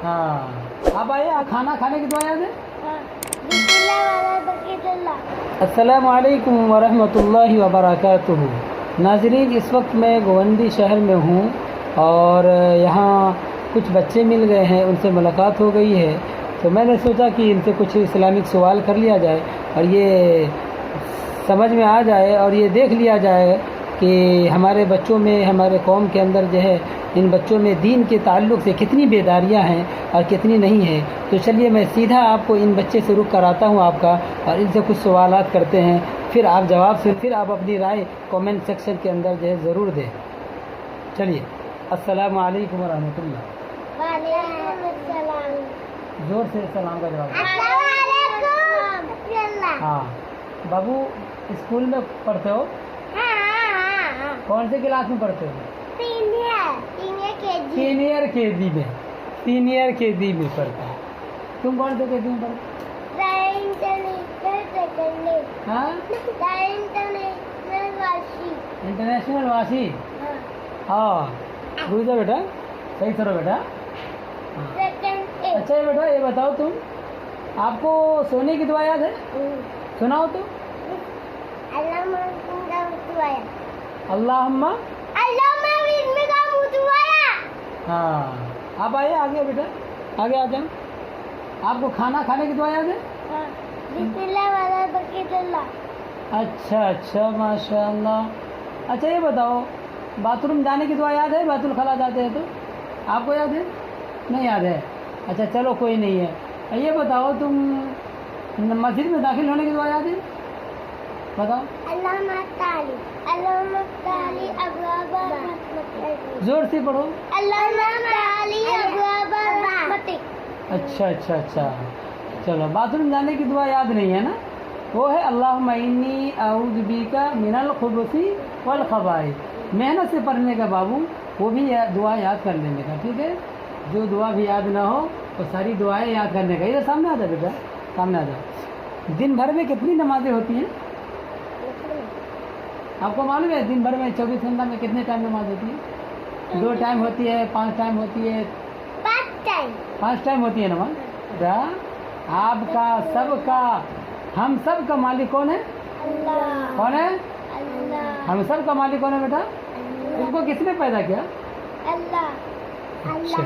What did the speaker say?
हाँ, आप आइए। खाना खाने की दुआ याद है? बिस्मिल्लाह। अस्सलामुअलैकुम वरहमतुल्लाहि वबरकातुहू। नाज़रीन, इस वक्त मैं गोवंदी शहर में हूँ और यहाँ कुछ बच्चे मिल गए हैं, उनसे मुलाकात हो गई है, तो मैंने सोचा कि इनसे कुछ इस्लामिक सवाल कर लिया जाए और ये समझ में आ जाए और ये देख लिया जाए कि हमारे बच्चों में, हमारे कौम के अंदर जो है, इन बच्चों में दीन के ताल्लुक़ से कितनी बेदारियाँ हैं और कितनी नहीं हैं। तो चलिए मैं सीधा आपको इन बच्चे से रुख कराता हूँ आपका, और इनसे कुछ सवालात करते हैं, फिर आप जवाब से फिर आप अपनी राय कमेंट सेक्शन के अंदर जो है ज़रूर दें। चलिए, अस्सलामु अलैकुम वरहमतुल्लाह। वालेकुम अस्सलाम। ज़ोर से सलाम का जवाब। अस्सलाम वालेकुम। हाँ बाबू, स्कूल में पढ़ते हो? हाँ। कौन से क्लास में पढ़ते हो? सीनियर केजी में। सीनियर केजी में पढ़ते हो। तुम कौन से केजी में पढ़ते हो? हाँ, इंटरनेशनल वासी। हाँ, रुक जाओ बेटा, सही करो बेटा। हाँ। अच्छा ये बेटा, ये बताओ तुम, आपको सोने की दुआ याद है? सुनाओ तो। अल्लाहुम्मा। हाँ, आप आइए आगे बेटा, आगे आ जाओ। आपको खाना खाने की दुआ याद है? अच्छा, माशाअल्लाह। अच्छा ये बताओ, बाथरूम जाने की दुआ याद है? बाथरूम खला जाते हैं तो आपको याद है? नहीं याद है? अच्छा चलो, कोई नहीं है। ये बताओ, तुम मस्जिद में दाखिल होने की दुआ याद है? बताओ। जोर से पढ़ो। अच्छा, चलो, बाथरूम जाने की दुआ याद नहीं है ना? वो है अल्लाहुम्मा इन्नी अऊज़ु बिका मिनल खुबुसी वल खबाइस। मेहनत से पढ़ने का बाबू, वो भी दुआ याद कर लेने का, ठीक है? जो दुआ भी याद ना हो वो सारी दुआएं याद करने का। ये सामने आ जाओ बेटा, सामने आ जाओ। दिन भर में कितनी नमाजें होती हैं? आपको मालूम है दिन भर में 24 घंटा में कितने टाइम नमाज होती है? 2 टाइम होती है, 5 टाइम होती है? 5 टाइम होती है नमाज। बेटा, आपका, सबका, हम सब का मालिक कौन है? अल्लाह। कौन है? अल्लाह। हम सब का मालिक कौन है बेटा? तुमको किसने पैदा किया? अल्लाह। अच्छा।